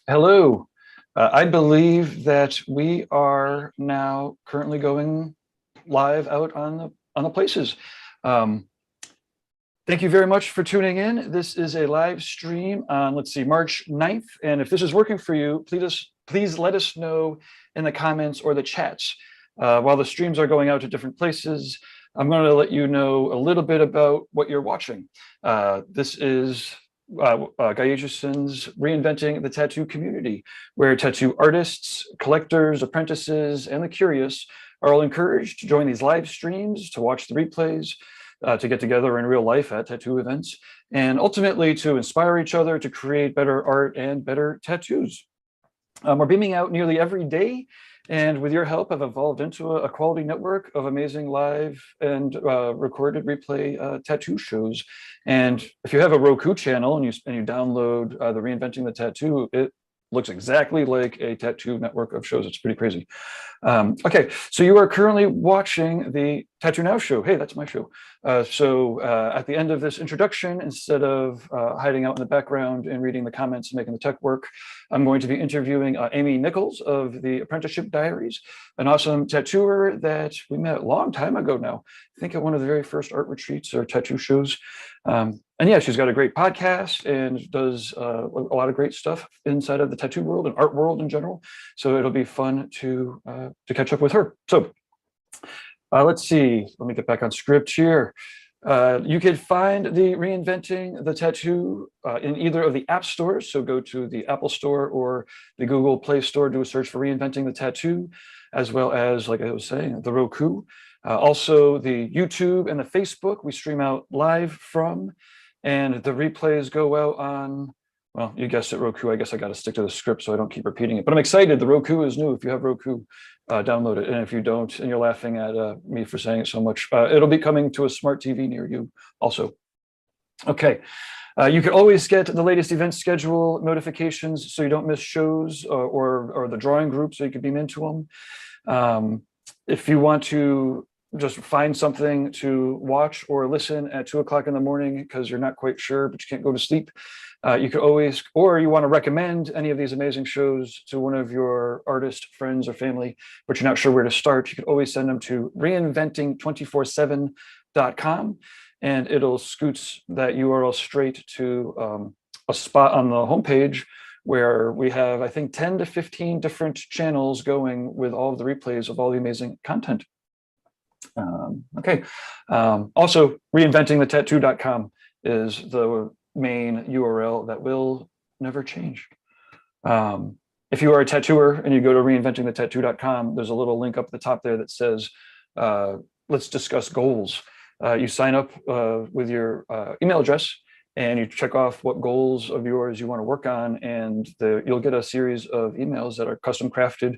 Hello. I believe that we are now currently going live out on the places. Um, Thank you very much for tuning in. This is a live stream on, let's see, March 9th. And if this is working for you, please let us know in the comments or the chats. While the streams are going out to different places, I'm going to let you know a little bit about what you're watching. This is Guy Aitchison's Reinventing the Tattoo community, where tattoo artists, collectors, apprentices, and the curious are all encouraged to join these live streams, to watch the replays, to get together in real life at tattoo events, and ultimately to inspire each other to create better art and better tattoos. We're beaming out nearly every day, and with your help, I've evolved into a quality network of amazing live and recorded replay tattoo shows. And if you have a Roku channel and you download the Reinventing the Tattoo, it looks exactly like a tattoo network of shows. It's pretty crazy. Okay, so you are currently watching the TattooNOW show. Hey, that's my show. So at the end of this introduction, instead of hiding out in the background and reading the comments and making the tech work, I'm going to be interviewing Amy Nicholls of the Apprenticeship Diaries, an awesome tattooer that we met a long time ago now. I think at one of the very first art retreats or tattoo shows. And yeah, she's got a great podcast and does a lot of great stuff inside of the tattoo world and art world in general. So it'll be fun to catch up with her. So let's see. Let me get back on script here. You can find the Reinventing the Tattoo in either of the app stores. So go to the Apple Store or the Google Play Store, do a search for Reinventing the Tattoo, as well as, like I was saying, the Roku. Also the YouTube and the Facebook we stream out live from, and the replays go out on, well, you guessed it, Roku. I guess I got to stick to the script so I don't keep repeating it, but I'm excited. The Roku is new. If you have Roku, download it. And if you don't, and you're laughing at me for saying it so much, it'll be coming to a smart TV near you also. Okay. You can always get the latest event schedule notifications so you don't miss shows or the drawing group so you can beam into them. If you want to just find something to watch or listen at 2 o'clock in the morning because you're not quite sure, but you can't go to sleep, you could always, or you want to recommend any of these amazing shows to one of your artist friends or family, but you're not sure where to start, you could always send them to reinventing247.com, and it'll scoot that URL straight to a spot on the homepage where we have, I think, 10 to 15 different channels going with all of the replays of all the amazing content. Okay. Also, reinventingthetattoo.com is the main URL that will never change. If you are a tattooer and you go to reinventingthetattoo.com, there's a little link up at the top there that says, let's discuss goals. You sign up with your email address and you check off what goals of yours you want to work on, and you'll get a series of emails that are custom crafted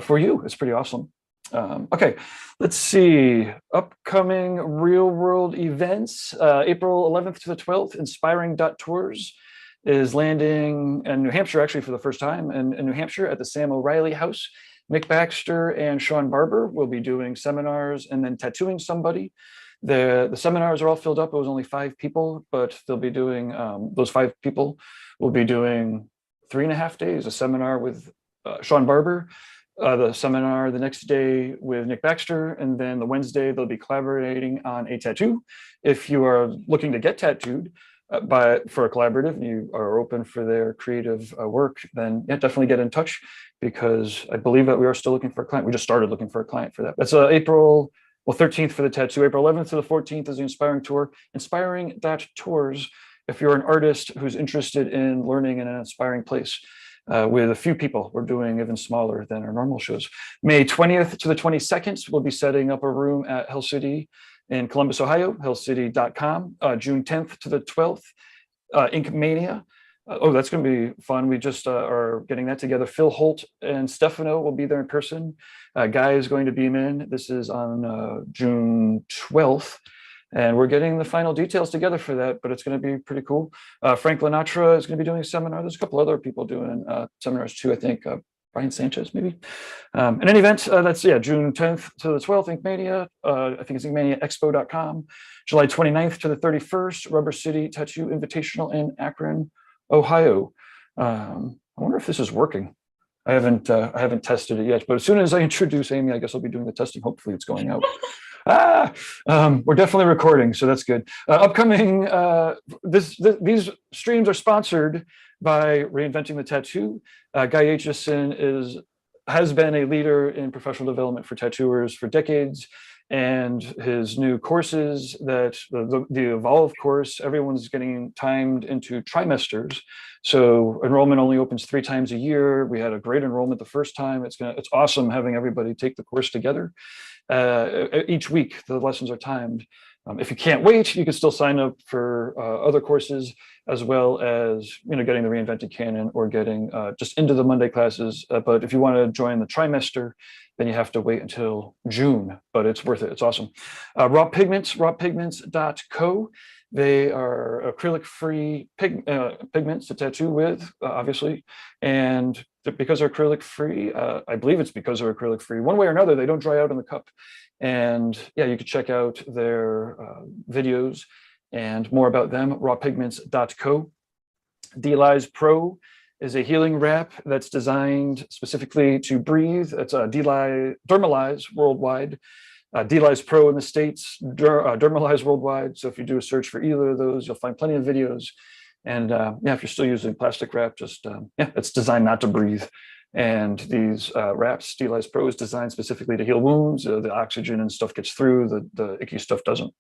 for you. It's pretty awesome. Okay, let's see. Upcoming real world events. April 11th to the 12th, Inspiring.Tours is landing in New Hampshire, actually for the first time in New Hampshire at the Sam O'Reilly House. Mick Baxter and Sean Barber will be doing seminars and then tattooing somebody. The seminars are all filled up. It was only 5 people, but they'll be doing, those 5 people will be doing 3.5 days, a seminar with Sean Barber, the seminar the next day with Nick Baxter, and then the Wednesday they'll be collaborating on a tattoo. If you are looking to get tattooed for a collaborative and you are open for their creative work, then yeah, definitely get in touch, because I believe that we are still looking for a client. We just started looking for a client for that. That's April 13th for the tattoo. April 11th to the 14th is the Inspiring Tour. Inspiring.Tours, if you're an artist who's interested in learning in an inspiring place with a few people. We're doing even smaller than our normal shows. May 20th to the 22nd, we'll be setting up a room at Hell City in Columbus, Ohio, hellcity.com. June 10th to the 12th, Ink Mania. Oh, that's going to be fun. We just are getting that together. Phil Holt and Stefano will be there in person. Guy is going to beam in. This is on June 12th. And we're getting the final details together for that, but it's going to be pretty cool. Frank Lenhard is going to be doing a seminar. There's a couple other people doing seminars too, I think. Brian Sanchez, maybe. In any event, that's, yeah, June 10th to the 12th, Ink Mania. I think it's inkmaniaexpo.com. July 29th to the 31st, Rubber City Tattoo Invitational in Akron, Ohio. I wonder if this is working. I haven't tested it yet, but as soon as I introduce Amy, I guess I'll be doing the testing. Hopefully it's going out. We're definitely recording, so that's good. Upcoming, these streams are sponsored by Reinventing the Tattoo. Guy Aitchison has been a leader in professional development for tattooers for decades, and his new courses, that the Evolve course, everyone's getting timed into trimesters. So enrollment only opens 3 times a year. We had a great enrollment the first time. It's awesome having everybody take the course together. Each week, the lessons are timed. If you can't wait, you can still sign up for other courses, as well as getting the Reinvented Canon or getting just into the Monday classes. But if you want to join the trimester, then you have to wait until June. But it's worth it. It's awesome. Raw Pigments, rawpigments.co. They are acrylic-free pigments to tattoo with, obviously, and because they're acrylic-free, I believe it's because they're acrylic-free. One way or another, they don't dry out in the cup. And yeah, you can check out their videos and more about them, rawpigments.co. D-Lize Pro is a healing wrap that's designed specifically to breathe. It's a Dermalize worldwide. D-Lize Pro in the States, Dermalize worldwide. So if you do a search for either of those, you'll find plenty of videos. And yeah, if you're still using plastic wrap, just yeah, it's designed not to breathe. And these wraps, D-Lize Pro is designed specifically to heal wounds. The oxygen and stuff gets through, the icky stuff doesn't.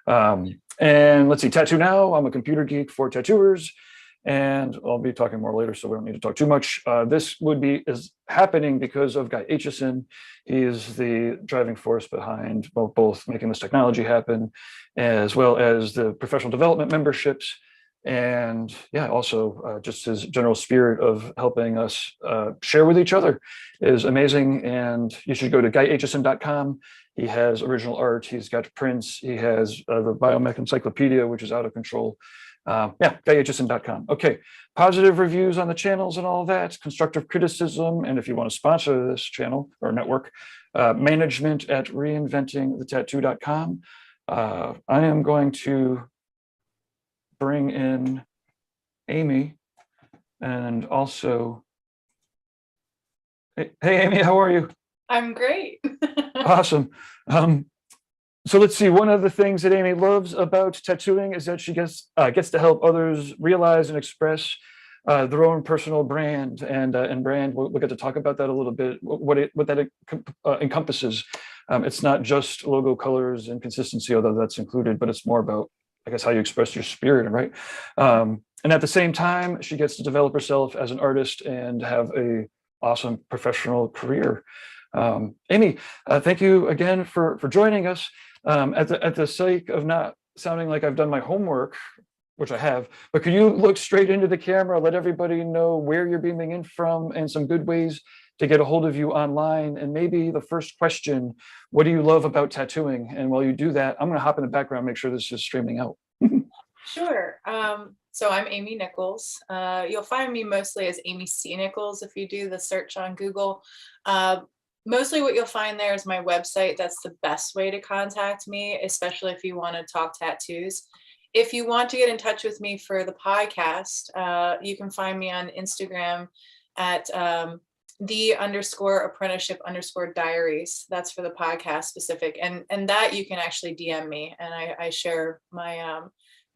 And let's see, TattooNOW. I'm a computer geek for tattooers, and I'll be talking more later, so we don't need to talk too much. This is happening because of Guy Aitchison. He is the driving force behind both making this technology happen, as well as the professional development memberships. And yeah, also just his general spirit of helping us share with each other is amazing. And you should go to guyaitchison.com. He has original art. He's got prints. He has the Biomech Encyclopedia, which is out of control. Yeah, guyaitchison.com. Okay, positive reviews on the channels and all that, constructive criticism. And if you want to sponsor this channel or network, management at reinventingthetattoo.com. I am going to bring in Amy, and also, hey Amy, how are you? I'm great. Awesome. So let's see, one of the things that Amy loves about tattooing is that she gets to help others realize and express their own personal brand, and brand. We'll get to talk about that a little bit, what that encompasses. It's not just logo, colors, and consistency, although that's included, but it's more about, I guess, how you express your spirit, right? And at the same time, she gets to develop herself as an artist and have a awesome professional career. Amy, thank you again for joining us. At the sake of not sounding like I've done my homework, which I have, but could you look straight into the camera, let everybody know where you're beaming in from and some good ways to get a hold of you online? And maybe the first question, what do you love about tattooing? And while you do that, I'm going to hop in the background, make sure this is streaming out. Sure. So I'm Amy Nicholls. You'll find me mostly as Amy C. Nicholls if you do the search on Google. Mostly what you'll find there is my website. That's the best way to contact me, especially if you want to talk tattoos. If you want to get in touch with me for the podcast, you can find me on Instagram at the_apprenticeship_diaries. That's for the podcast specific. And that you can actually DM me, and I share my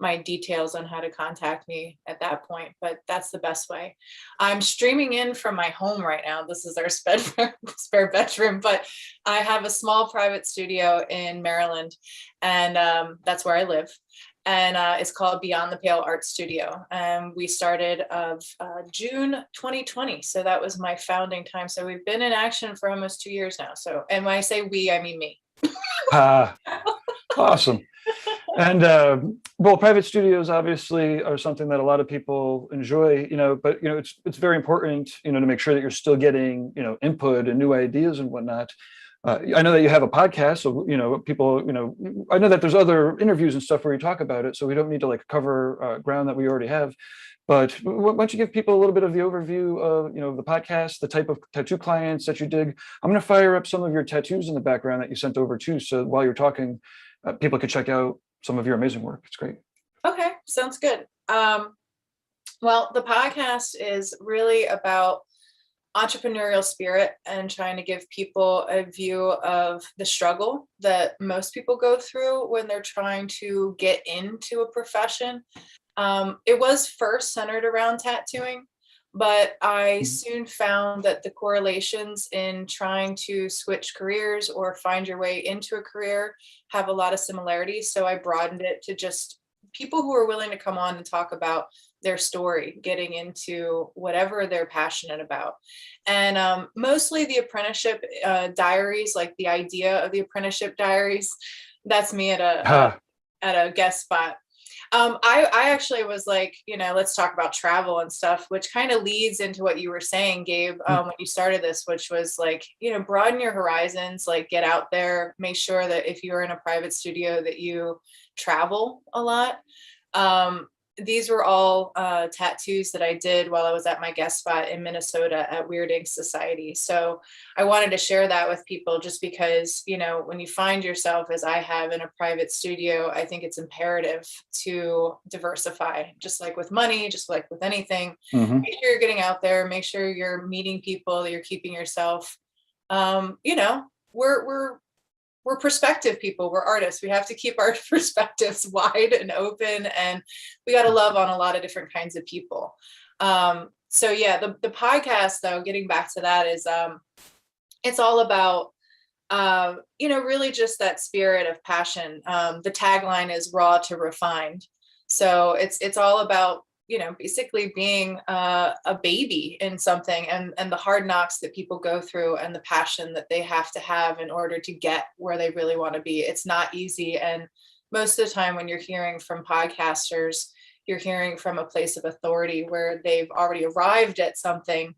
my details on how to contact me at that point, but that's the best way. I'm streaming in from my home right now. This is our spare bedroom, but I have a small private studio in Maryland, and that's where I live. And it's called Beyond the Pale Art Studio. And we started of June 2020. So that was my founding time. So we've been in action for almost 2 years now. So, and when I say we, I mean me. Awesome. And well, private studios obviously are something that a lot of people enjoy, but it's very important, to make sure that you're still getting, input and new ideas and whatnot. I know that you have a podcast, so people, I know that there's other interviews and stuff where you talk about it, so we don't need to cover ground that we already have. But why don't you give people a little bit of the overview of the podcast, the type of tattoo clients that you dig? I'm going to fire up some of your tattoos in the background that you sent over too, so while you're talking, people could check out some of your amazing work. It's great. Okay, sounds good. Well, the podcast is really about entrepreneurial spirit and trying to give people a view of the struggle that most people go through when they're trying to get into a profession. It was first centered around tattooing, but I soon found that the correlations in trying to switch careers or find your way into a career have a lot of similarities. So I broadened it to just people who are willing to come on and talk about their story, getting into whatever they're passionate about. And mostly the apprenticeship diaries, like the idea of the apprenticeship diaries, that's me at a guest spot. I actually was like, let's talk about travel and stuff, which kind of leads into what you were saying, Gabe, when you started this, which was like, broaden your horizons, like get out there, make sure that if you're in a private studio that you travel a lot. These were all tattoos that I did while I was at my guest spot in Minnesota at Weird Ink Society. So I wanted to share that with people just because, when you find yourself, as I have, in a private studio, I think it's imperative to diversify, just like with money, just like with anything. Make sure you're getting out there, make sure you're meeting people, that you're keeping yourself, we're perspective people. We're artists. We have to keep our perspectives wide and open, and we got to love on a lot of different kinds of people. So yeah, the podcast, though, getting back to that, is it's all about really just that spirit of passion. The tagline is raw to refined. So it's all about basically being a baby in something, and the hard knocks that people go through, and the passion that they have to have in order to get where they really want to be. It's not easy. And most of the time when you're hearing from podcasters, you're hearing from a place of authority where they've already arrived at something.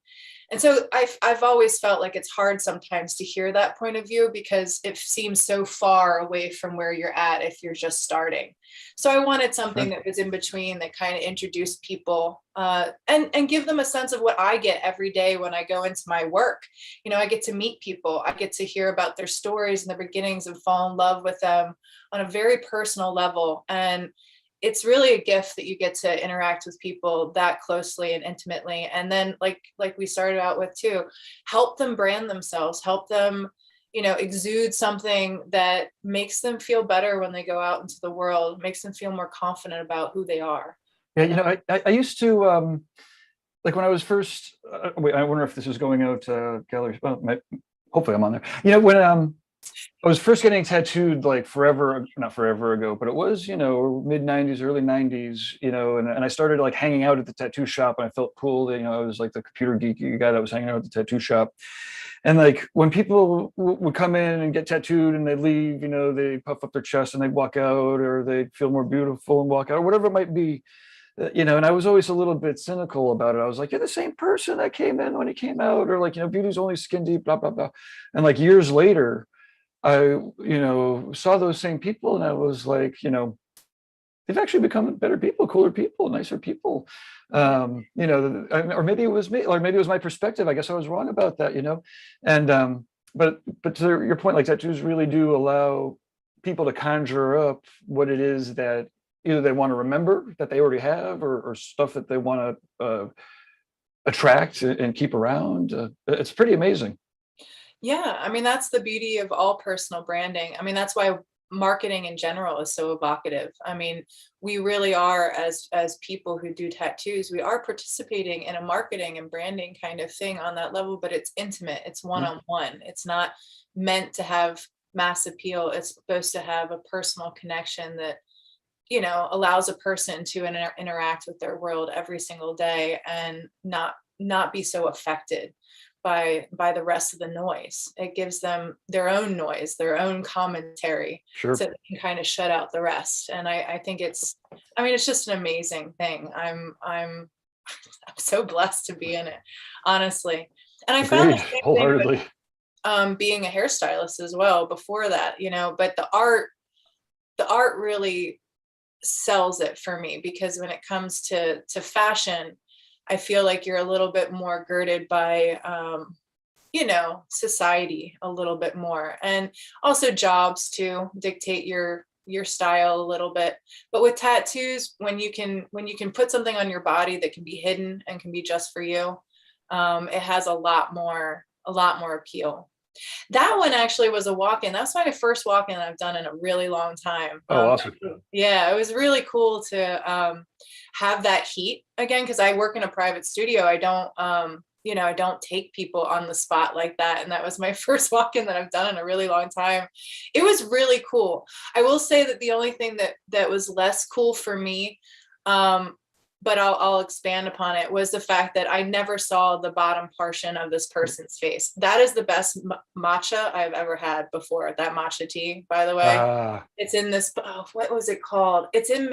And so I've always felt like it's hard sometimes to hear that point of view, because it seems so far away from where you're at if you're just starting. So I wanted something that was in between, that kind of introduced people and give them a sense of what I get every day when I go into my work. I get to meet people. I get to hear about their stories and their beginnings and fall in love with them on a very personal level. And it's really a gift that you get to interact with people that closely and intimately. And then like we started out with too, help them brand themselves, help them, exude something that makes them feel better when they go out into the world, makes them feel more confident about who they are. Yeah, I used to, like when I was first, wait, I wonder if this is going out galleries. Well, hopefully I'm on there. When I was first getting tattooed, like not forever ago, but it was, mid 90s, early 90s, and I started like hanging out at the tattoo shop, and I felt cool that, I was like the computer geeky guy that was hanging out at the tattoo shop. And like when people would come in and get tattooed and they leave, they puff up their chest and they'd walk out, or they'd feel more beautiful and walk out, or whatever it might be. And I was always a little bit cynical about it. I was like, you're the same person that came in when he came out, or like, beauty's only skin deep, blah, blah, blah. And like years later, I, saw those same people, and I was like, they've actually become better people, cooler people, nicer people. Or maybe it was me, or maybe it was my perspective. I guess I was wrong about that, And but to your point, like tattoos really do allow people to conjure up what it is that either they want to remember that they already have, or stuff that they want to attract and keep around. It's pretty amazing. Yeah, that's the beauty of all personal branding. That's why marketing in general is so evocative. We really are, as people who do tattoos, we are participating in a marketing and branding kind of thing on that level, but it's intimate, it's one-on-one. It's not meant to have mass appeal. It's supposed to have a personal connection that allows a person to interact with their world every single day and not be so affected by the rest of the noise. It gives them their own noise, their own commentary, Sure. so they can kind of shut out the rest. And I think it's just an amazing thing. I'm so blessed to be in it, honestly. And I found the same wholeheartedly. thing with, being a hairstylist as well before that, but the art really sells it for me, because when it comes to fashion, I feel like you're a little bit more girded by, society a little bit more, and also jobs too dictate your your style a little bit. But with tattoos, when you can put something on your body that can be hidden and can be just for you, it has a lot more appeal. That one actually was a walk-in. That's my first walk-in I've done in a really long time. Oh, awesome. Yeah, it was really cool to have that heat again, because I work in a private studio. I don't, I don't take people on the spot like that. And that was my first walk-in that I've done in a really long time. It was really cool. I will say that the only thing that was less cool for me, but I'll expand upon it, was the fact that I never saw the bottom portion of this person's face. That is the best matcha I've ever had before. That matcha tea, by the way. It's in this, what was it called? It's in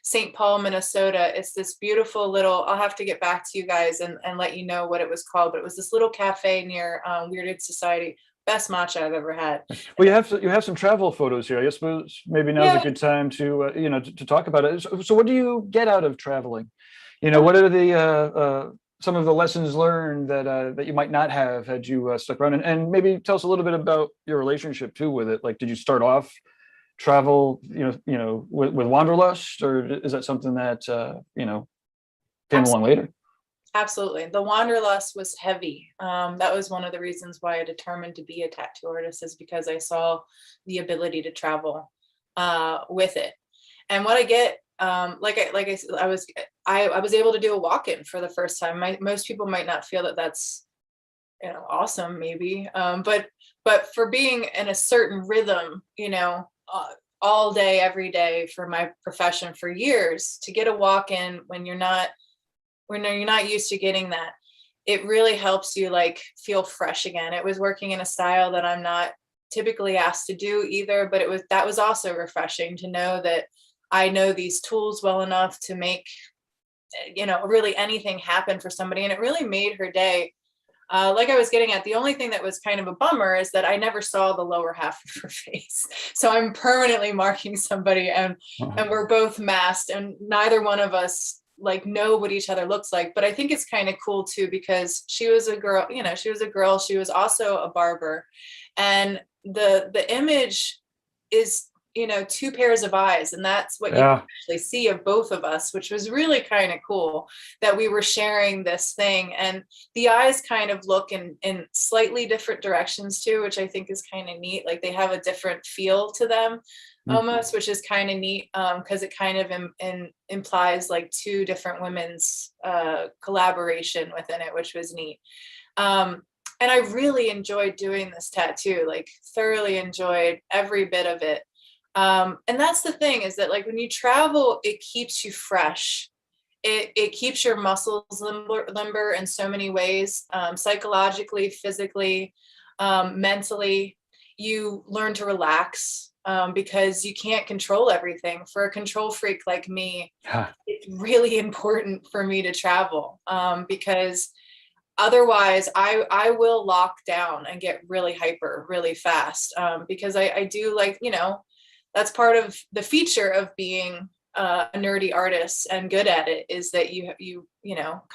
St. Paul, Minnesota. It's this beautiful little, I'll have to get back to you guys and let you know what it was called, but it was this little cafe near Weirded Society. Best matcha I've ever had. Well, you have some travel photos here. I suppose maybe now's a good time to to talk about it. So what do you get out of traveling? What are the some of the lessons learned that you might not have had you stuck around? And maybe tell us a little bit about your relationship too with it. Like, did you start off travel with wanderlust, or is that something that came along later? Absolutely. The wanderlust was heavy. That was one of the reasons why I determined to be a tattoo artist, is because I saw the ability to travel with it. And what I get, like I said, I was able to do a walk-in for the first time. Most people might not feel that that's awesome, maybe, but for being in a certain rhythm, all day, every day for my profession for years, to get a walk-in when you're not used to getting that, it really helps you like feel fresh again. It was working in a style that I'm not typically asked to do either, but that was also refreshing to know that I know these tools well enough to make, really anything happen for somebody. And it really made her day. Like I was getting at, the only thing that was kind of a bummer is that I never saw the lower half of her face. So I'm permanently marking somebody, and we're both masked, and neither one of us know what each other looks like. But I think it's kind of cool too, because she was a girl, she was also a barber, and the image is two pairs of eyes, and that's what you can actually see of both of us, which was really kind of cool, that we were sharing this thing. And the eyes kind of look in slightly different directions too, which I think is kind of neat. Like, they have a different feel to them almost, which is kind of neat, because it kind of implies like two different women's collaboration within it, which was neat. And I really enjoyed doing this tattoo, like thoroughly enjoyed every bit of it. And that's the thing, is that like when you travel, it keeps you fresh. It keeps your muscles limber in so many ways, psychologically, physically, mentally. You learn to relax, because you can't control everything. For a control freak like me, it's really important for me to travel, because otherwise I will lock down and get really hyper really fast, because I do that's part of the feature of being a nerdy artist and good at it, is that you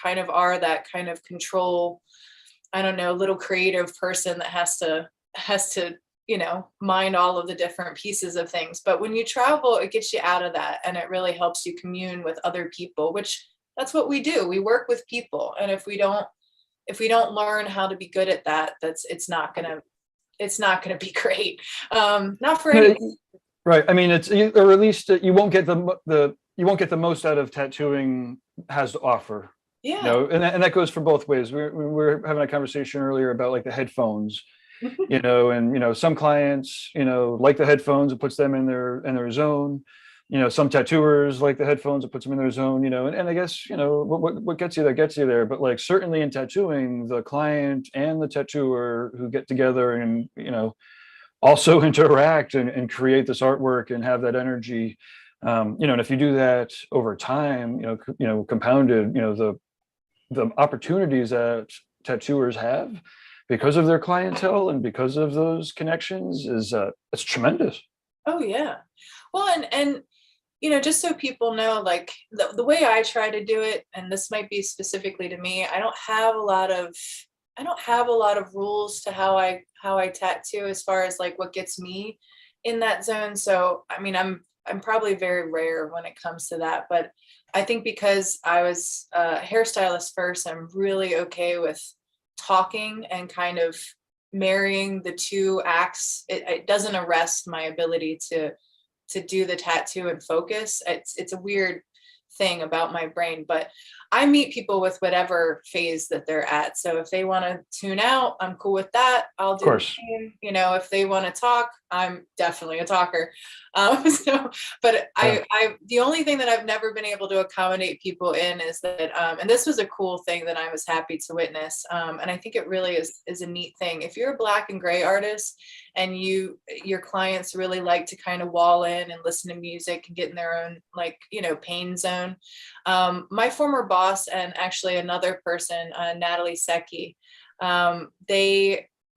kind of are that kind of control, I don't know, little creative person that has to mind all of the different pieces of things. But when you travel, it gets you out of that, and it really helps you commune with other people, which that's what we do. We work with people. And if we don't learn how to be good at that, it's not gonna be great. Not for anyone. Right. I mean, or at least you won't get the most out of tattooing has to offer. Yeah. And that goes for both ways. We were having a conversation earlier about like the headphones, and some clients, like the headphones, it puts them in their zone. Some tattooers like the headphones, it puts them in their zone, and I guess, what gets you there gets you there. But like, certainly in tattooing, the client and the tattooer who get together and, also interact and create this artwork and have that energy, and if you do that over time, compounded, the opportunities that tattooers have because of their clientele and because of those connections is it's tremendous. Oh yeah. Well, and just so people know, like the way I try to do it, and this might be specifically to me, I don't have a lot of rules to how I tattoo, as far as like what gets me in that zone. So, I mean, I'm probably very rare when it comes to that, but I think because I was a hairstylist first, I'm really okay with talking and kind of marrying the two acts. It doesn't arrest my ability to do the tattoo and focus. It's a weird thing about my brain, but I meet people with whatever phase that they're at. So if they want to tune out, I'm cool with that. I'll Of do the course. same. You know, if they want to talk, I'm definitely a talker. So, but Yeah. the only thing that I've never been able to accommodate people in is that, and this was a cool thing that I was happy to witness. And I think it really is a neat thing. If you're a black and gray artist and your clients really like to kind of wall in and listen to music and get in their own, like, you know, pain zone. My former boss and actually another person, Natalie Secchi,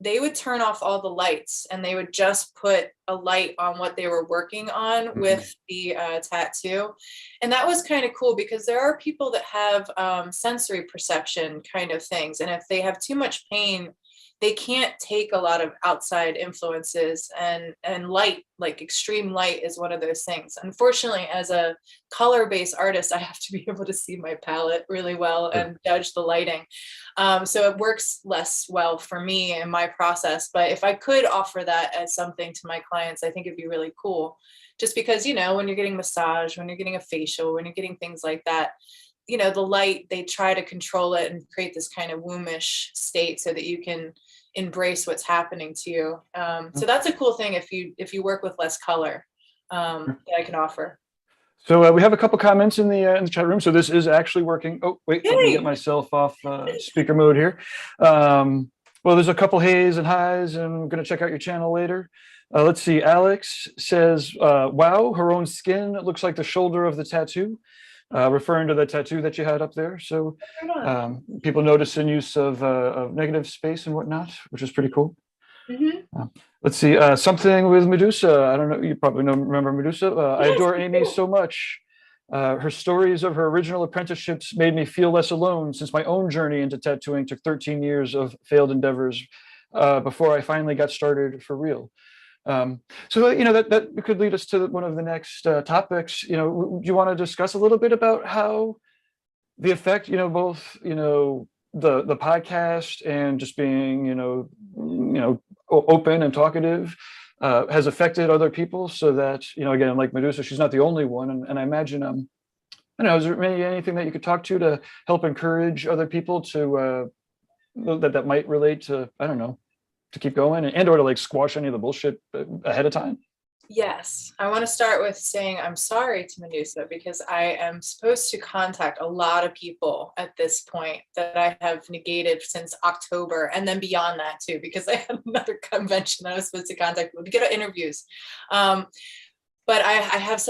they would turn off all the lights and they would just put a light on what they were working on with the tattoo. And that was kind of cool because there are people that have sensory perception kind of things. And if they have too much pain, they can't take a lot of outside influences, and light, like extreme light, is one of those things. Unfortunately, as a color-based artist, I have to be able to see my palette really well and judge the lighting. So it works less well for me in my process. But if I could offer that as something to my clients, I think it'd be really cool. Just because, you know, when you're getting massage, when you're getting a facial, when you're getting things like that, you know, the light, they try to control it and create this kind of wombish state so that you can embrace what's happening to you. So that's a cool thing if you work with less color that I can offer. So we have a couple comments in the chat room. So this is actually working. Oh, wait, let me get Yay! myself off speaker mode here. Well, there's a couple hays and highs, and I'm going to check out your channel later. Let's see. Alex says, wow, her own skin looks like the shoulder of the tattoo, referring to the tattoo that you had up there. So people notice in use of negative space and whatnot, which is pretty cool. Let's see, something with Medusa. I don't know, you probably remember Medusa. I Yes, adore I Amy do. so much. Her stories of her original apprenticeships made me feel less alone, since my own journey into tattooing took 13 years of failed endeavors before I finally got started for real. So, you know, that could lead us to one of the next topics. You know, do you want to discuss a little bit about how the effect, you know, both, you know, the podcast and just being, you know, open and talkative has affected other people, so that, you know, again, like Medusa, she's not the only one. And I imagine, I don't know, is there maybe anything that you could talk to help encourage other people to, that might relate to, I don't know, to keep going and or to like squash any of the bullshit ahead of time? Yes, I want to start with saying I'm sorry to Medusa because I am supposed to contact a lot of people at this point that I have negated since October, and then beyond that too, because I had another convention that I was supposed to contact people to get interviews. But I have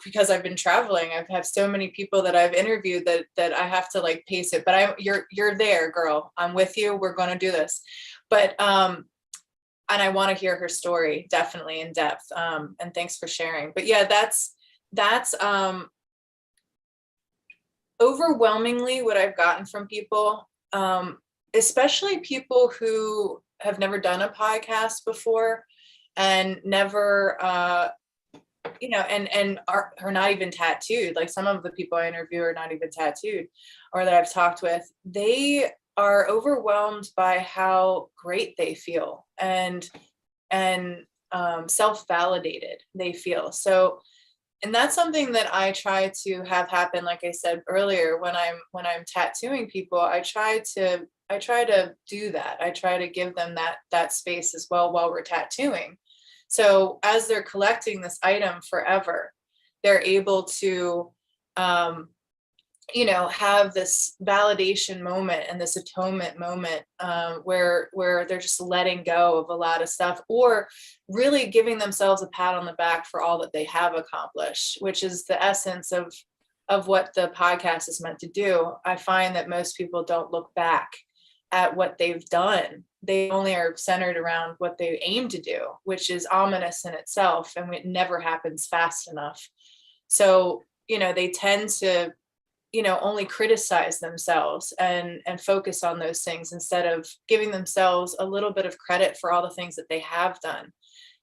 because I've been traveling, I've had so many people that I've interviewed that I have to like pace it. But you're there, girl. I'm with you. We're going to do this. But and I want to hear her story definitely in depth. And thanks for sharing. But yeah, that's overwhelmingly what I've gotten from people, especially people who have never done a podcast before and never, you know, and are not even tattooed. Like some of the people I interview are not even tattooed, or that I've talked with. They are overwhelmed by how great they feel and self-validated they feel. So, and that's something that I try to have happen. Like I said earlier, when I'm tattooing people, I try to do that. I try to give them that space as well while we're tattooing. So as they're collecting this item forever, they're able to you know, have this validation moment and this atonement moment where they're just letting go of a lot of stuff, or really giving themselves a pat on the back for all that they have accomplished, which is the essence of what the podcast is meant to do. I find that most people don't look back at what they've done. They only are centered around what they aim to do, which is ominous in itself, and it never happens fast enough. So, you know, they tend to, you know, only criticize themselves and focus on those things instead of giving themselves a little bit of credit for all the things that they have done.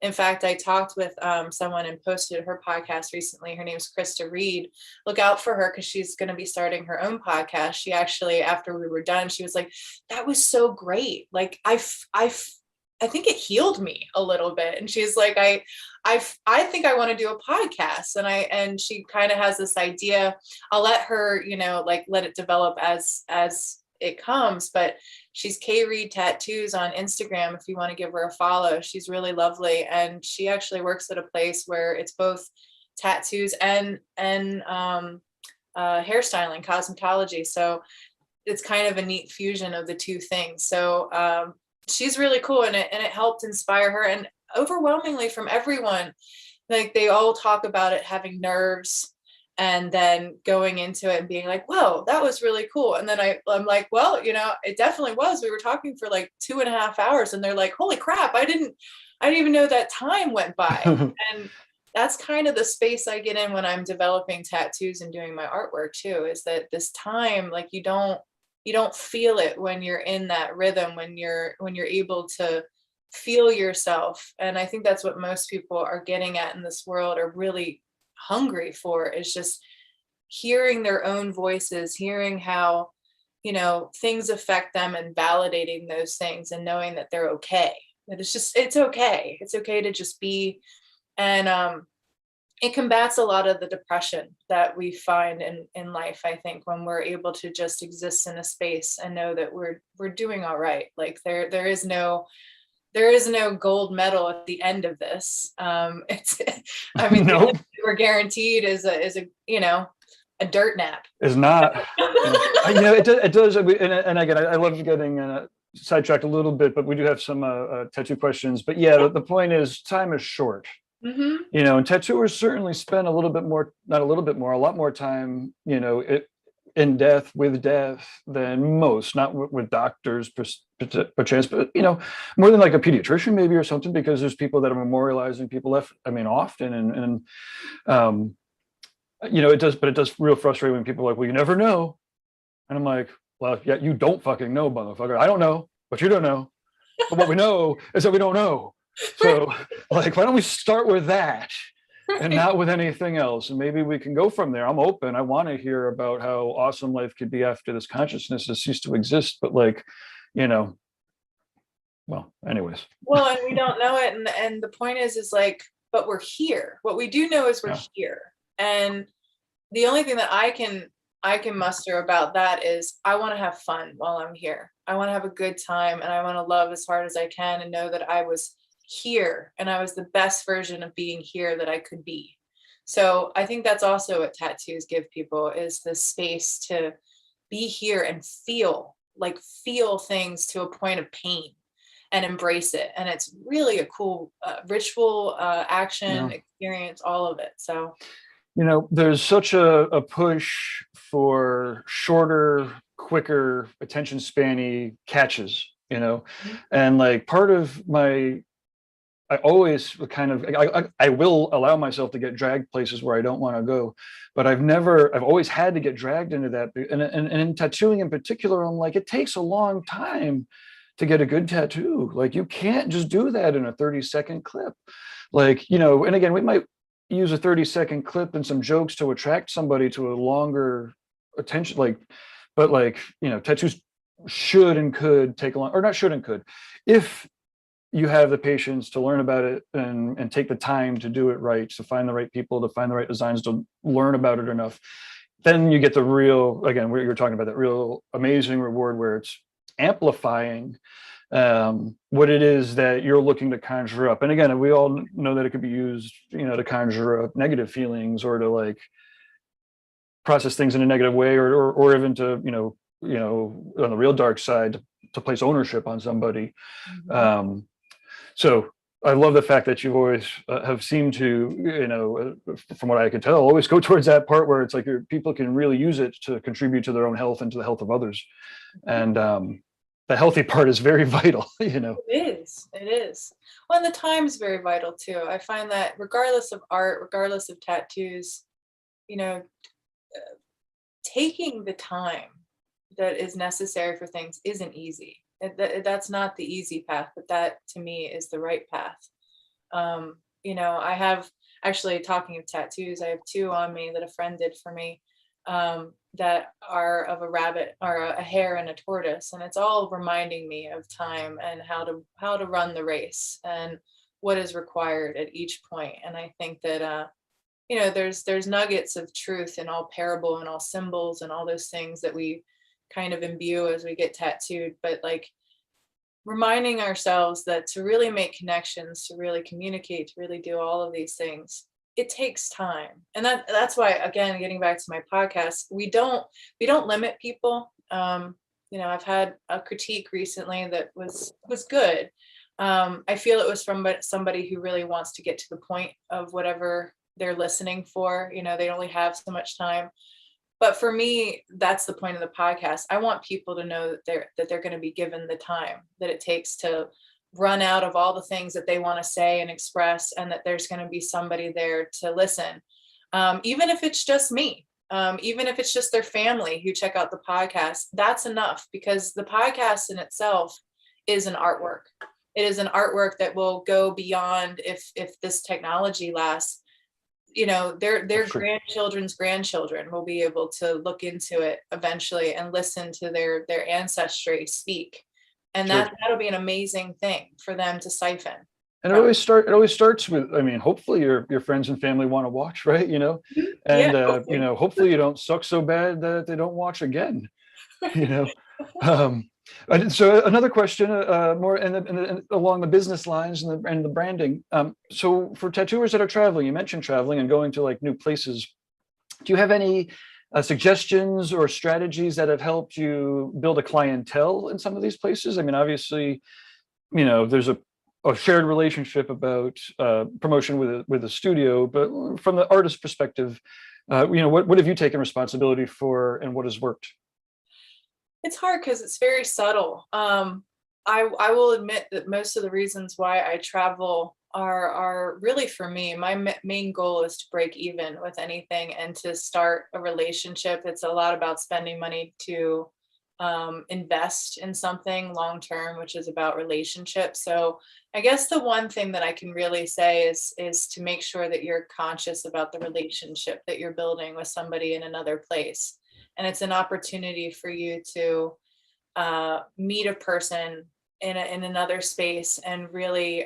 In fact, I talked with someone and posted her podcast recently. Her name's Krista Reed. Look out for her because she's going to be starting her own podcast. She actually, after we were done, she was like, that was so great. Like, I think it healed me a little bit. And she's like, I think I want to do a podcast. And she kind of has this idea. I'll let her, like, let it develop as it comes, but she's K Reed Tattoos on Instagram. If you want to give her a follow, she's really lovely. And she actually works at a place where it's both tattoos and hairstyling, cosmetology. So it's kind of a neat fusion of the two things. So she's really cool, and it helped inspire her. And overwhelmingly from everyone, like, they all talk about it having nerves, and then going into it and being like, whoa, that was really cool. And then I'm like, well, it definitely was. We were talking for like 2.5 hours, and they're like, holy crap, I didn't even know that time went by. And that's kind of the space I get in when I'm developing tattoos and doing my artwork too, is that this time, like, you don't feel it when you're in that rhythm, when you're able to feel yourself. And I think that's what most people are getting at in this world, are really hungry for, is just hearing their own voices, hearing how, things affect them, and validating those things, and knowing that they're okay. That it's okay. It's okay to just be. And it combats a lot of the depression that we find in life, I think, when we're able to just exist in a space and know that we're doing all right. Like, there is no gold medal at the end of this. Nope. We're guaranteed is a dirt nap. Is not. It does. And again, I love getting sidetracked a little bit, but we do have some tattoo questions. But yeah, the point is, time is short. Mm-hmm. And tattooers certainly spend a lot more time, in death than most, not with doctors perchance, but more than like a pediatrician maybe, or something, because there's people that are memorializing people often, and it does real frustrate when people are like, well, you never know. And I'm like, well, yeah, you don't fucking know, motherfucker. I don't know, but you don't know. But what we know is that we don't know. So, like, why don't we start with that and not with anything else? And maybe we can go from there. I'm open. I want to hear about how awesome life could be after this consciousness has ceased to exist. But well, anyways. Well, and we don't know it. And the point is like, but we're here. What we do know is we're here. And the only thing that I can muster about that is, I want to have fun while I'm here. I want to have a good time, and I want to love as hard as I can, and know that I was here, and I was the best version of being here that I could be. So I think that's also what tattoos give people, is the space to be here and feel things to a point of pain, and embrace it. And it's really a cool ritual, action, experience, all of it. So, there's such a push for shorter, quicker, attention spanny catches, and like part of I always I will allow myself to get dragged places where I don't want to go, but I've always had to get dragged into that. And in tattooing in particular, I'm like, it takes a long time to get a good tattoo. Like, you can't just do that in a 30-second clip. Like, and again, we might use a 30-second clip and some jokes to attract somebody to a longer attention, but tattoos should and could take a long, or not should and could, if you have the patience to learn about it and take the time to do it right, to find the right people, to find the right designs, to learn about it enough, then you get the real, again, what you're talking about, that real amazing reward where it's amplifying what it is that you're looking to conjure up. And again, we all know that it could be used, to conjure up negative feelings, or to process things in a negative way, or even to, on the real dark side, to place ownership on somebody. Mm-hmm. So I love the fact that you've always have seemed to, from what I can tell, always go towards that part where it's like people can really use it to contribute to their own health and to the health of others. And the healthy part is very vital, It is. Well, and the time is very vital too. I find that regardless of art, regardless of tattoos, taking the time that is necessary for things isn't easy. That's not the easy path, but that to me is the right path. I have, actually, talking of tattoos, I have two on me that a friend did for me, that are of a rabbit or a hare and a tortoise, and it's all reminding me of time and how to run the race and what is required at each point. And I think that there's nuggets of truth in all parable and all symbols and all those things that we kind of imbue as we get tattooed, but like reminding ourselves that to really make connections, to really communicate, to really do all of these things, it takes time. And that's why, again, getting back to my podcast, we don't limit people. I've had a critique recently that was good. I feel it was from somebody who really wants to get to the point of whatever they're listening for. They only have so much time. But for me, that's the point of the podcast. I want people to know that they're going to be given the time that it takes to run out of all the things that they want to say and express, and that there's going to be somebody there to listen. Even if it's just me, even if it's just their family who check out the podcast, that's enough, because the podcast in itself is an artwork. It is an artwork that will go beyond if this technology lasts. Their grandchildren's grandchildren will be able to look into it eventually and listen to their ancestry speak. And Sure. that'll be an amazing thing for them to siphon. And it always starts with, I mean, hopefully your friends and family want to watch, right? And Yeah. hopefully you don't suck so bad that they don't watch again. you know so another question, more along the business lines and the branding. So for tattooers that are traveling, you mentioned traveling and going to like new places, do you have any suggestions or strategies that have helped you build a clientele in some of these places? I mean, obviously, there's a shared relationship about promotion with a studio, but from the artist perspective, what have you taken responsibility for and what has worked? It's hard because it's very subtle. I will admit that most of the reasons why I travel are really for me. My main goal is to break even with anything and to start a relationship. It's a lot about spending money to invest in something long term, which is about relationships. So I guess the one thing that I can really say is to make sure that you're conscious about the relationship that you're building with somebody in another place. And it's an opportunity for you to meet a person in another space and really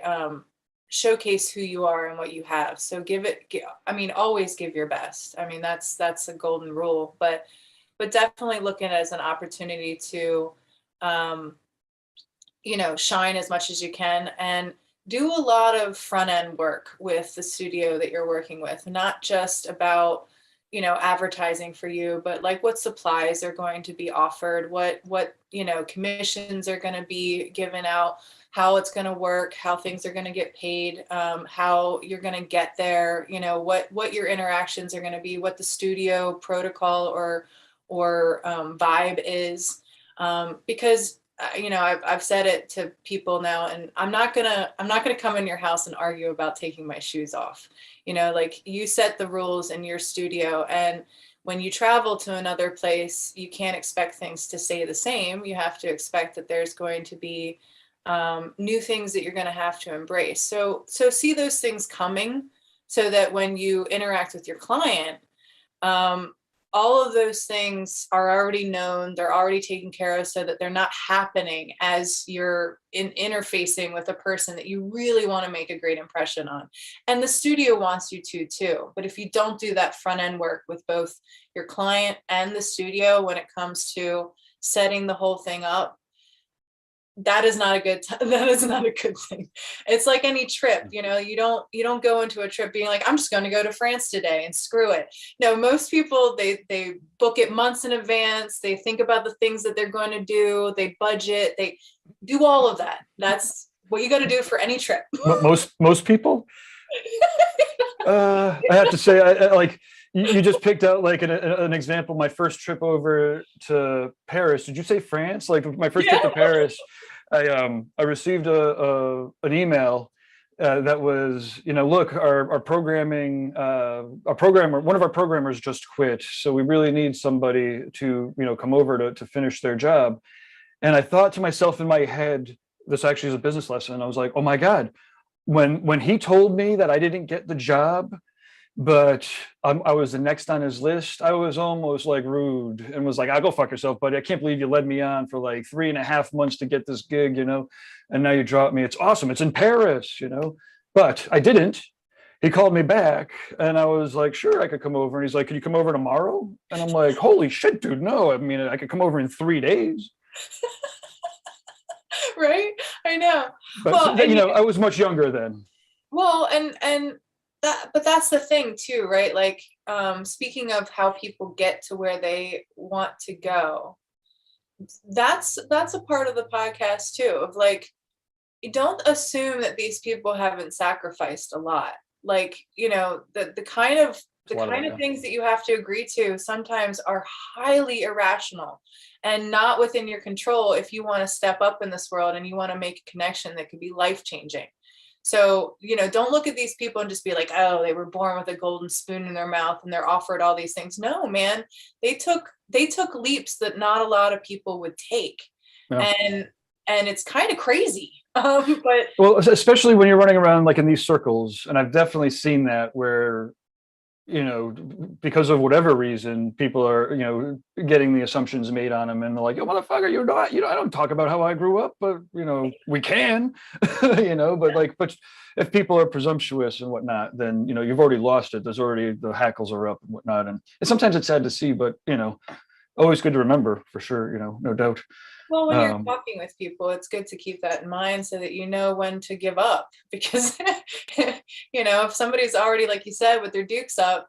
showcase who you are and what you have. So always give your best. I mean, that's a golden rule, but definitely look at it as an opportunity to, shine as much as you can and do a lot of front end work with the studio that you're working with, not just about advertising for you, but like what supplies are going to be offered, what commissions are going to be given out, how it's going to work, how things are going to get paid, how you're going to get there, what your interactions are going to be, what the studio protocol or vibe is, because I've said it to people now, and I'm not gonna come in your house and argue about taking my shoes off. Like, you set the rules in your studio, and when you travel to another place, you can't expect things to stay the same. You have to expect that there's going to be new things that you're going to have to embrace. So see those things coming, so that when you interact with your client, all of those things are already known, they're already taken care of, so that they're not happening as you're interfacing with a person that you really want to make a great impression on. And the studio wants you to too. But if you don't do that front end work with both your client and the studio when it comes to setting the whole thing up, that is not a good thing. It's like any trip, you don't go into a trip being like, I'm just going to go to France today and screw it. No, most people, they book it months in advance. They think about the things that they're going to do. They budget, they do all of that. That's what you got to do for any trip. Most people? I have to say, I like, you just picked out like an example. My first trip over to Paris. Did you say France? Like, my first trip to Paris, I received an email that was, look, our programming, one of our programmers just quit, so we really need somebody to, come over to finish their job. And I thought to myself in my head, this actually is a business lesson. I was like, oh my God, when he told me that I didn't get the job, but I was the next on his list, I was almost like rude and was like, "I'll go fuck yourself, buddy. I can't believe you led me on for like 3.5 months to get this gig, and now you drop me. It's awesome. It's in Paris, but I didn't." He called me back and I was like, "Sure, I could come over." And he's like, "Can you come over tomorrow?" And I'm like, "Holy shit, dude. No, I mean, I could come over in 3 days." Right? I know. But Well, I was much younger then. well, and but that's the thing too, right? Like, speaking of how people get to where they want to go, that's a part of the podcast too, of like, you don't assume that these people haven't sacrificed a lot. Like, the kind of things that you have to agree to sometimes are highly irrational and not within your control if you want to step up in this world and you want to make a connection that could be life changing. So, don't look at these people and just be like, "Oh, they were born with a golden spoon in their mouth and they're offered all these things." No, man, they took leaps that not a lot of people would take. Yeah. And it's kind of crazy. But well, especially when you're running around like in these circles, and I've definitely seen that where, because of whatever reason, people are, getting the assumptions made on them, and they're like, "Yo, motherfucker, you're not, I don't talk about how I grew up, but we can," but if people are presumptuous and whatnot, then you've already lost it. There's already the hackles are up and whatnot, and sometimes it's sad to see, but always good to remember for sure, no doubt. Well, when you're talking with people, it's good to keep that in mind so that you know when to give up. Because, if somebody's already, like you said, with their dukes up,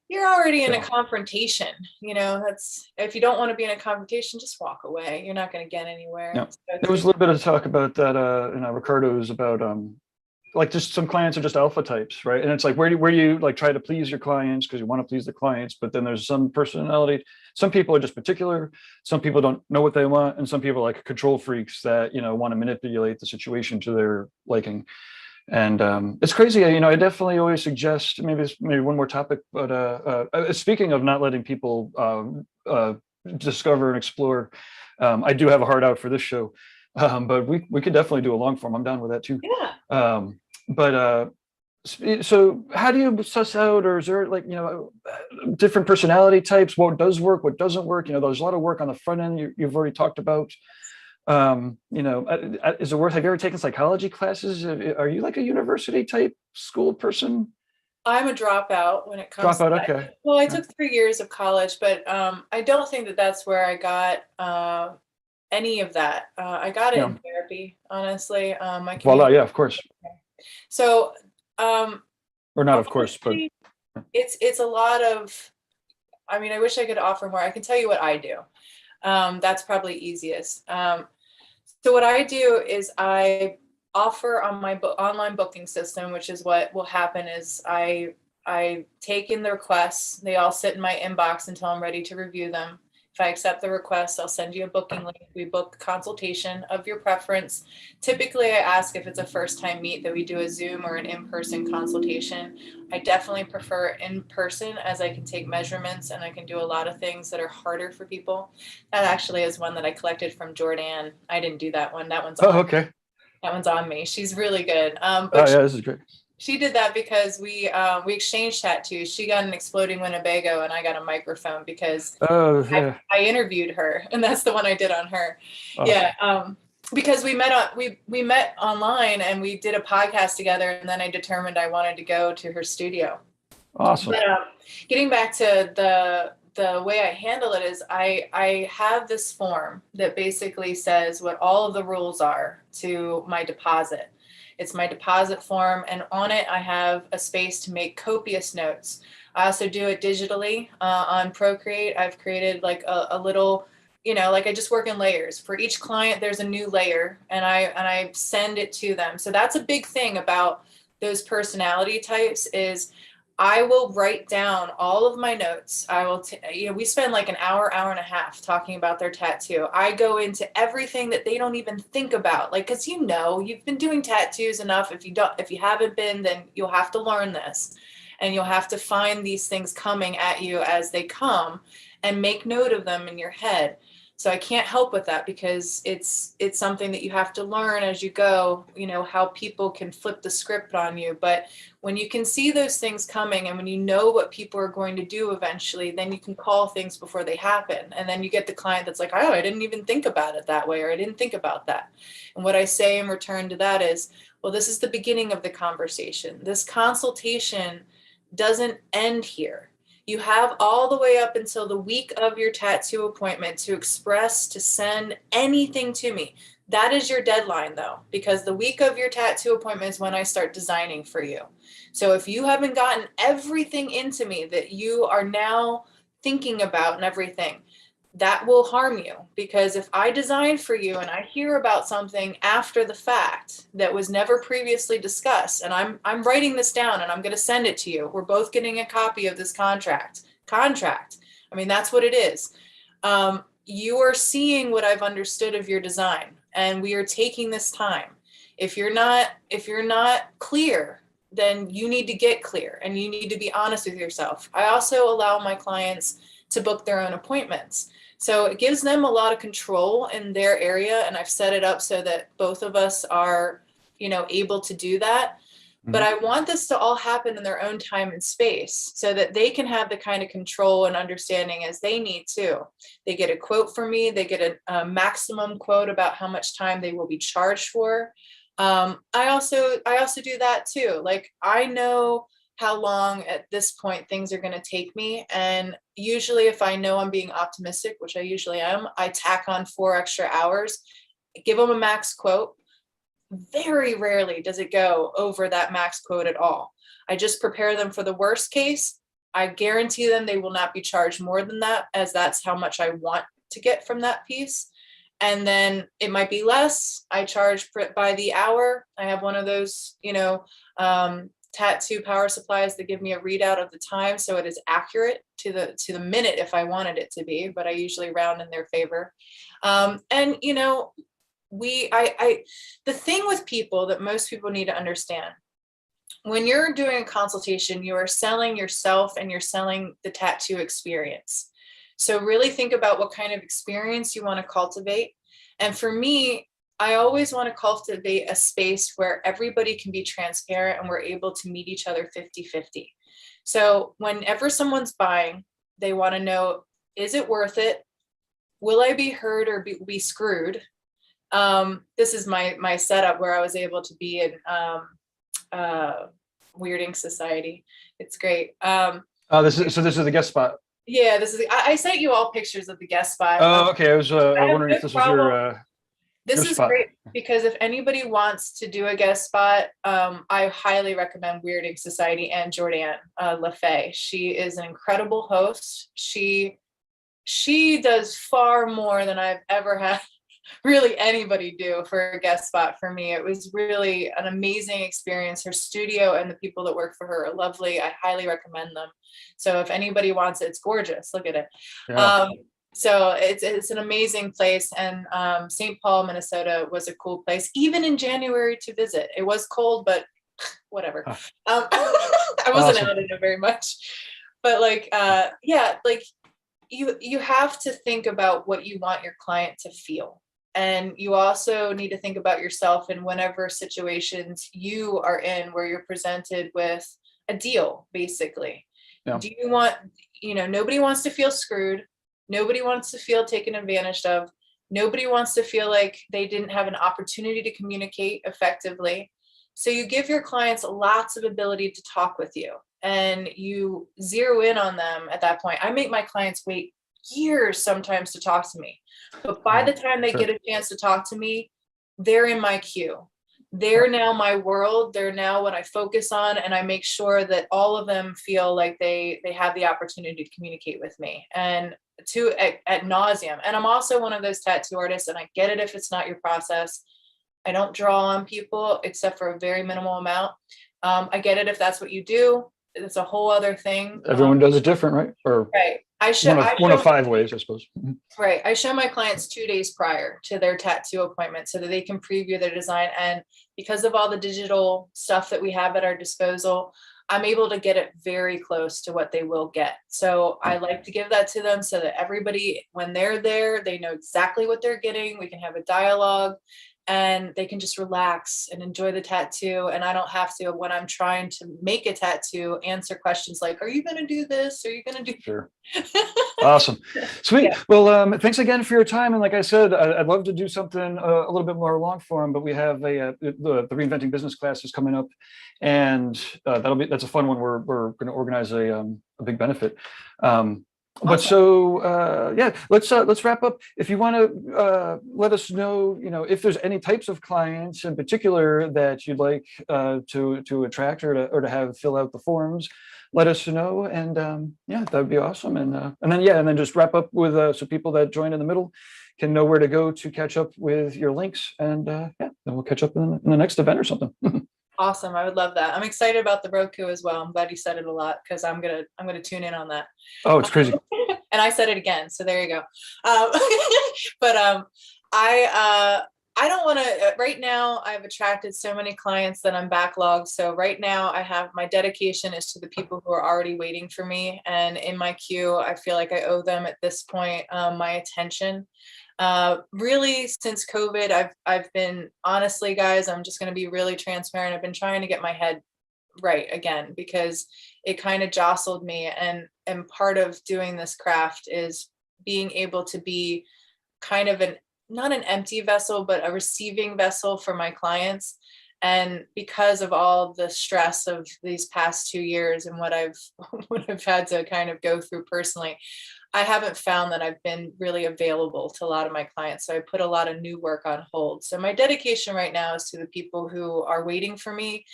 you're already in a confrontation. That's, if you don't want to be in a confrontation, just walk away. You're not going to get anywhere. Yeah. So there was a little bit of talk about that, Ricardo's about, like, just some clients are just alpha types, right? And it's like, where do you like try to please your clients because you want to please the clients, but then there's some personality. Some people are just particular. Some people don't know what they want, and some people are like control freaks that want to manipulate the situation to their liking. And it's crazy. I definitely always suggest maybe one more topic, but speaking of not letting people discover and explore, I do have a heart out for this show. But we could definitely do a long form. I'm down with that too. Yeah. So how do you suss out, or is there like, different personality types? What does work? What doesn't work? There's a lot of work on the front end you've already talked about. Is it worth, have you ever taken psychology classes? Are you like a university type school person? I'm a dropout when it comes to that. Okay. Well, I took 3 years of college, but I don't think that that's where I got any of that. I got it in therapy, honestly. Voila, yeah, of course. So, or not, of course, but it's a lot of, I mean, I wish I could offer more. I can tell you what I do. That's probably easiest. So what I do is I offer on my online booking system, which is what will happen is I take in the requests. They all sit in my inbox until I'm ready to review them. If I accept the request, I'll send you a booking link. We book consultation of your preference. Typically, I ask if it's a first-time meet that we do a Zoom or an in-person consultation. I definitely prefer in-person, as I can take measurements and I can do a lot of things that are harder for people. That actually is one that I collected from Jordan. I didn't do that one. That one's okay. That one's on me. She's really good. This is great. She did that because we exchanged tattoos. She got an exploding Winnebago and I got a microphone because I interviewed her, and that's the one I did on her. Awesome. Yeah. Because we met online and we did a podcast together, and then I determined I wanted to go to her studio. Awesome. But getting back to the way I handle it is I have this form that basically says what all of the rules are to my deposit. It's my deposit form, and on it I have a space to make copious notes. I also do it digitally on Procreate. I've created like a little, like I just work in layers. For each client, there's a new layer, and I send it to them. So that's a big thing about those personality types is I will write down all of my notes. I will, we spend like an hour and a half talking about their tattoo. I go into everything that they don't even think about, like, cause you've been doing tattoos enough. If you haven't been, then you'll have to learn this, and you'll have to find these things coming at you as they come and make note of them in your head. So I can't help with that, because it's something that you have to learn as you go, how people can flip the script on you. But when you can see those things coming, and when you know what people are going to do eventually, then you can call things before they happen. And then you get the client that's like, oh, I didn't even think about it that way, or I didn't think about that. And what I say in return to that is, well, this is the beginning of the conversation. This consultation doesn't end here. You have all the way up until the week of your tattoo appointment to express, to send anything to me. That is your deadline, though, because the week of your tattoo appointment is when I start designing for you. So if you haven't gotten everything into me that you are now thinking about and everything, that will harm you. Because if I design for you and I hear about something after the fact that was never previously discussed, and I'm writing this down and I'm going to send it to you, we're both getting a copy of this contract. I mean, that's what it is. You are seeing what I've understood of your design, and we are taking this time. If you're not clear, then you need to get clear, and you need to be honest with yourself. I also allow my clients to book their own appointments. So it gives them a lot of control in their area. And I've set it up so that both of us are, able to do that. Mm-hmm. But I want this to all happen in their own time and space, so that they can have the kind of control and understanding as they need to. They get a quote from me. They get a maximum quote about how much time they will be charged for. I also do that too. Like, I know how long at this point things are going to take me. And usually if I know I'm being optimistic, which I usually am, I tack on 4 extra hours, give them a max quote. Very rarely does it go over that max quote at all. I just prepare them for the worst case. I guarantee them they will not be charged more than that, as that's how much I want to get from that piece. And then it might be less. I charge by the hour. I have one of those, tattoo power supplies that give me a readout of the time, so it is accurate to the minute if I wanted it to be, but I usually round in their favor. And the thing with people that most people need to understand, when you're doing a consultation, you are selling yourself and you're selling the tattoo experience. So really think about what kind of experience you want to cultivate. And for me, I always want to cultivate a space where everybody can be transparent and we're able to meet each other 50-50. So whenever someone's buying, they want to know, is it worth it? Will I be hurt or be screwed? This is my setup where I was able to be in Weirding Society. It's great. This is the guest spot. Yeah, I sent you all pictures of the guest spot. Oh, okay. I was wondering if this was your. This is great, because if anybody wants to do a guest spot, I highly recommend Weirding Society and Jordan LaFay. She is an incredible host. She does far more than I've ever had really anybody do for a guest spot for me. It was really an amazing experience. Her studio and the people that work for her are lovely. I highly recommend them. So if anybody wants it, it's gorgeous. Look at it. Yeah. So it's an amazing place, and St. Paul, Minnesota was a cool place, even in January, to visit. It was cold, but whatever. I wasn't out in it very much, but you have to think about what you want your client to feel. And you also need to think about yourself in whenever situations you are in where you're presented with a deal, basically. Yeah. Do you want, nobody wants to feel screwed. Nobody wants to feel taken advantage of. Nobody wants to feel like they didn't have an opportunity to communicate effectively. So you give your clients lots of ability to talk with you, and you zero in on them at that point. I make my clients wait years sometimes to talk to me, but by the time they get a chance to talk to me, they're in my queue. They're now my world. They're now what I focus on, and I make sure that all of them feel like they have the opportunity to communicate with me, and at nauseum. And I'm also one of those tattoo artists, and I get it if it's not your process. I don't draw on people except for a very minimal amount. I get it if that's what you do. It's a whole other thing. Everyone does it different, right? Or right. One of 5 ways, I suppose. Right. I show my clients 2 days prior to their tattoo appointment so that they can preview their design. And because of all the digital stuff that we have at our disposal, I'm able to get it very close to what they will get. So I like to give that to them so that everybody, when they're there, they know exactly what they're getting. We can have a dialogue and they can just relax and enjoy the tattoo. And I don't have to, when I'm trying to make a tattoo, answer questions like, are you going to do this? Are you going to do? Sure. Awesome. Sweet. Yeah. Well, thanks again for your time. And like I said, I'd love to do something a little bit more long form, but we have the Reinventing Business class is coming up, and that's a fun one. We're going to organize a big benefit. But so yeah, let's wrap up. If you want to let us know, if there's any types of clients in particular that you'd like to attract or to have fill out the forms, let us know. And yeah, that would be awesome. And then just wrap up with so people that join in the middle can know where to go to catch up with your links. And yeah, then we'll catch up in the next event or something. Awesome. I would love that. I'm excited about the Roku as well. I'm glad you said it a lot because I'm gonna tune in on that. Oh, it's crazy. And I said it again, so there you go. But I don't want to. Right now, I've attracted so many clients that I'm backlogged. So right now, I have my dedication is to the people who are already waiting for me, and in my queue, I feel like I owe them at this point my attention. Really, since COVID, I've been, honestly, guys, I'm just going to be really transparent. I've been trying to get my head right again because it kind of jostled me. And part of doing this craft is being able to be kind of not an empty vessel, but a receiving vessel for my clients. And because of all the stress of these past 2 years and what I've had to kind of go through personally, I haven't found that I've been really available to a lot of my clients. So I put a lot of new work on hold. So my dedication right now is to the people who are waiting for me.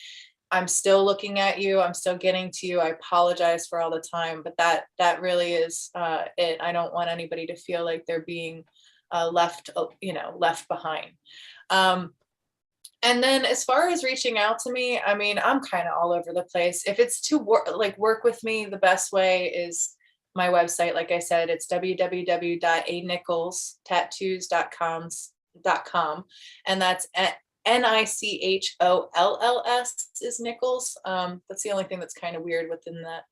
I'm still looking at you. I'm still getting to you. I apologize for all the time, but that really is it. I don't want anybody to feel like they're being left behind. And then as far as reaching out to me, I mean, I'm kind of all over the place. If it's to work with me, the best way is my website. Like I said, it's www.anicholls.tattoos.com. And that's Nicholls is Nichols. That's the only thing that's kind of weird within that.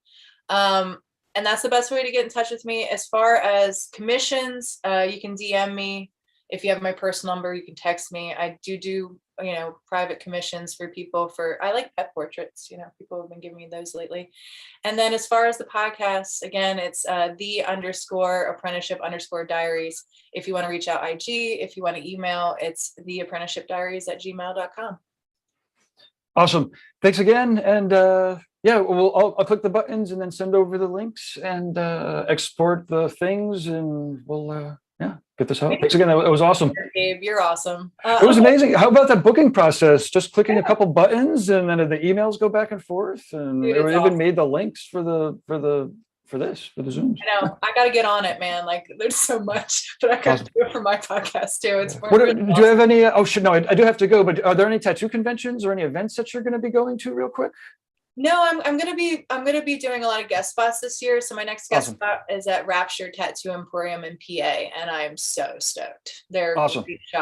And that's the best way to get in touch with me. As far as commissions, you can DM me. If you have my personal number, you can text me. I do private commissions for people I like pet portraits. People have been giving me those lately. And then as far as the podcast, again, it's the_apprenticeship_diaries. If you want to reach out IG, if you want to email, it's theapprenticeshipdiaries@gmail.com. Awesome. Thanks again. And yeah, I'll click the buttons and then send over the links and export the things, and we'll get this out. Thanks again. It was awesome. Gabe, you're awesome. It was amazing. How about that booking process? Just clicking a couple buttons and then the emails go back and forth, and Dude, they even awesome. made the links for the Zooms. I know. I got to get on it, man. Like, there's so much, but I got to do it for my podcast too. It's do you have any? Oh, shit, no, I do have to go. But are there any tattoo conventions or any events that you're going to be going to real quick? No, I'm gonna be doing a lot of guest spots this year. So my next guest spot is at Rapture Tattoo Emporium in PA, and I'm so stoked. They're awesome. a great shop.